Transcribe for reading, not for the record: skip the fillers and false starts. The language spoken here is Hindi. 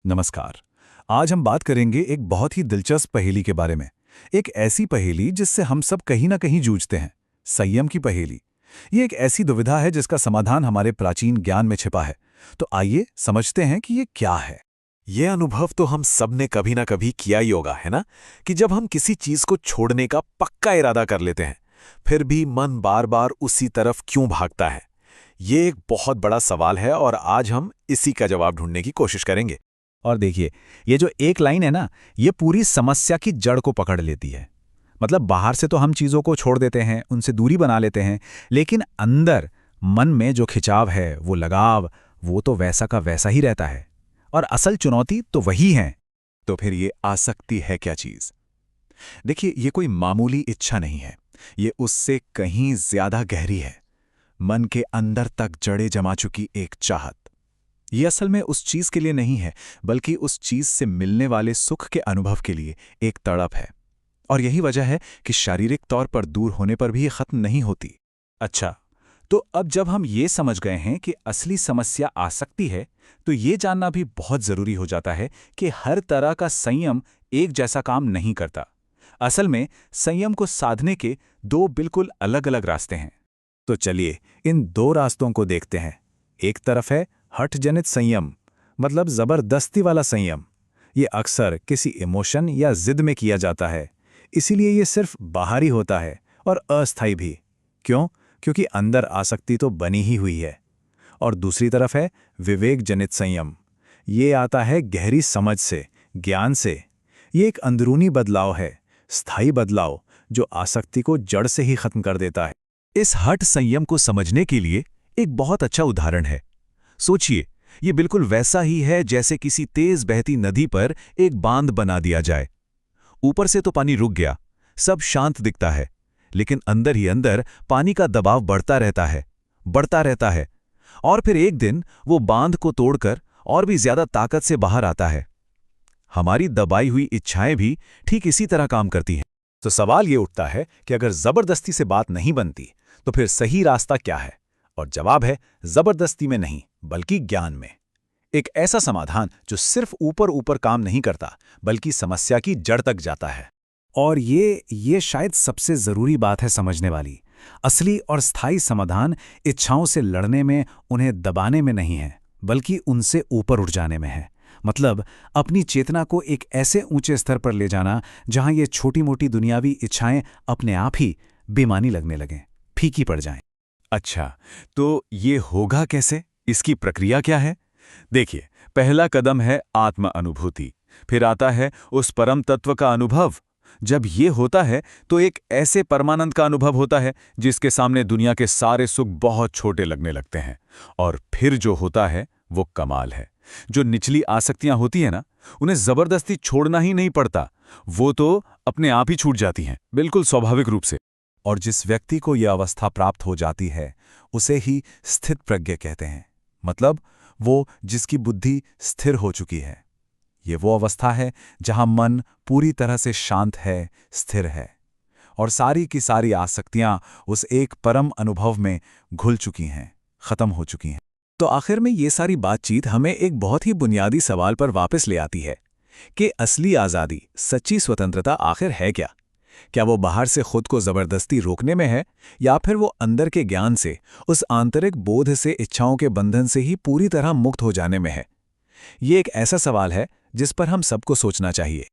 नमस्कार। आज हम बात करेंगे एक बहुत ही दिलचस्प पहेली के बारे में। एक ऐसी पहेली जिससे हम सब कहीं ना कहीं जूझते हैं। संयम की पहेली। ये एक ऐसी दुविधा है जिसका समाधान हमारे प्राचीन ज्ञान में छिपा है। तो आइए समझते हैं कि ये क्या है। ये अनुभव तो हम सब ने कभी ना कभी किया ही होगा, है ना? कि जब हम किसी चीज को छोड़ने का पक्का इरादा कर लेते हैं, फिर भी मन बार बार उसी तरफ क्यों भागता है? ये एक बहुत बड़ा सवाल है और आज हम इसी का जवाब ढूंढने की कोशिश करेंगे। और देखिए, ये जो एक लाइन है ना, ये पूरी समस्या की जड़ को पकड़ लेती है। मतलब बाहर से तो हम चीज़ों को छोड़ देते हैं, उनसे दूरी बना लेते हैं, लेकिन अंदर मन में जो खिंचाव है, वो लगाव, वो तो वैसा का वैसा ही रहता है। और असल चुनौती तो वही है। तो फिर ये आसक्ति है क्या चीज? देखिए, ये कोई मामूली इच्छा नहीं है। ये उससे कहीं ज्यादा गहरी है। मन के अंदर तक जड़ें जमा चुकी एक चाहत। ये असल में उस चीज के लिए नहीं है, बल्कि उस चीज से मिलने वाले सुख के अनुभव के लिए एक तड़प है। और यही वजह है कि शारीरिक तौर पर दूर होने पर भी ये खत्म नहीं होती। अच्छा, तो अब जब हम ये समझ गए हैं कि असली समस्या आसक्ति है, तो ये जानना भी बहुत ज़रूरी हो जाता है कि हर तरह का संयम एक जैसा काम नहीं करता। असल में संयम को साधने के दो बिल्कुल अलग-अलग रास्ते हैं। तो चलिए इन दो रास्तों को देखते हैं। एक तरफ है हठ जनित संयम, मतलब जबरदस्ती वाला संयम। ये अक्सर किसी इमोशन या जिद में किया जाता है, इसीलिए ये सिर्फ बाहरी होता है और अस्थायी भी। क्यों? क्योंकि अंदर आसक्ति तो बनी ही हुई है। और दूसरी तरफ है विवेक जनित संयम। ये आता है गहरी समझ से, ज्ञान से। ये एक अंदरूनी बदलाव है, स्थायी बदलाव, जो आसक्ति को जड़ से ही खत्म कर देता है। इस हठ संयम को समझने के लिए एक बहुत अच्छा उदाहरण है। सोचिए, ये बिल्कुल वैसा ही है जैसे किसी तेज बहती नदी पर एक बांध बना दिया जाए। ऊपर से तो पानी रुक गया, सब शांत दिखता है, लेकिन अंदर ही अंदर पानी का दबाव बढ़ता रहता है। और फिर एक दिन वो बांध को तोड़कर और भी ज्यादा ताकत से बाहर आता है। हमारी दबाई हुई इच्छाएं भी ठीक इसी तरह काम करती हैं। तो सवाल ये उठता है कि अगर जबरदस्ती से बात नहीं बनती, तो फिर सही रास्ता क्या है? और जवाब है जबरदस्ती में नहीं, बल्कि ज्ञान में। एक ऐसा समाधान जो सिर्फ ऊपर ऊपर काम नहीं करता, बल्कि समस्या की जड़ तक जाता है। और ये शायद सबसे ज़रूरी बात है समझने वाली। असली और स्थायी समाधान इच्छाओं से लड़ने में, उन्हें दबाने में नहीं है, बल्कि उनसे ऊपर उठ जाने में है। मतलब अपनी चेतना को एक ऐसे ऊंचे स्तर पर ले जाना जहां ये छोटी मोटी दुनियावी इच्छाएं अपने आप ही बेमानी लगने लगें, फीकी पड़ जाएं। अच्छा, तो ये होगा कैसे? इसकी प्रक्रिया क्या है? देखिए, पहला कदम है आत्म अनुभूति। फिर आता है उस परम तत्व का अनुभव। जब ये होता है तो एक ऐसे परमानंद का अनुभव होता है जिसके सामने दुनिया के सारे सुख बहुत छोटे लगने लगते हैं। और फिर जो होता है वो कमाल है। जो निचली आसक्तियां होती है ना, उन्हें जबरदस्ती छोड़ना ही नहीं पड़ता। वो तो अपने आप ही छूट जाती हैं, बिल्कुल स्वाभाविक रूप से। और जिस व्यक्ति को यह अवस्था प्राप्त हो जाती है, उसे ही स्थित प्रज्ञ कहते हैं। मतलब वो जिसकी बुद्धि स्थिर हो चुकी है। ये वो अवस्था है जहां मन पूरी तरह से शांत है, स्थिर है, और सारी की सारी आसक्तियां उस एक परम अनुभव में घुल चुकी हैं, खत्म हो चुकी हैं। तो आखिर में ये सारी बातचीत हमें एक बहुत ही बुनियादी सवाल पर वापस ले आती है कि असली आज़ादी, सच्ची स्वतंत्रता आखिर है क्या? क्या वो बाहर से खुद को जबरदस्ती रोकने में है, या फिर वो अंदर के ज्ञान से, उस आंतरिक बोध से, इच्छाओं के बंधन से ही पूरी तरह मुक्त हो जाने में है? ये एक ऐसा सवाल है जिस पर हम सबको सोचना चाहिए।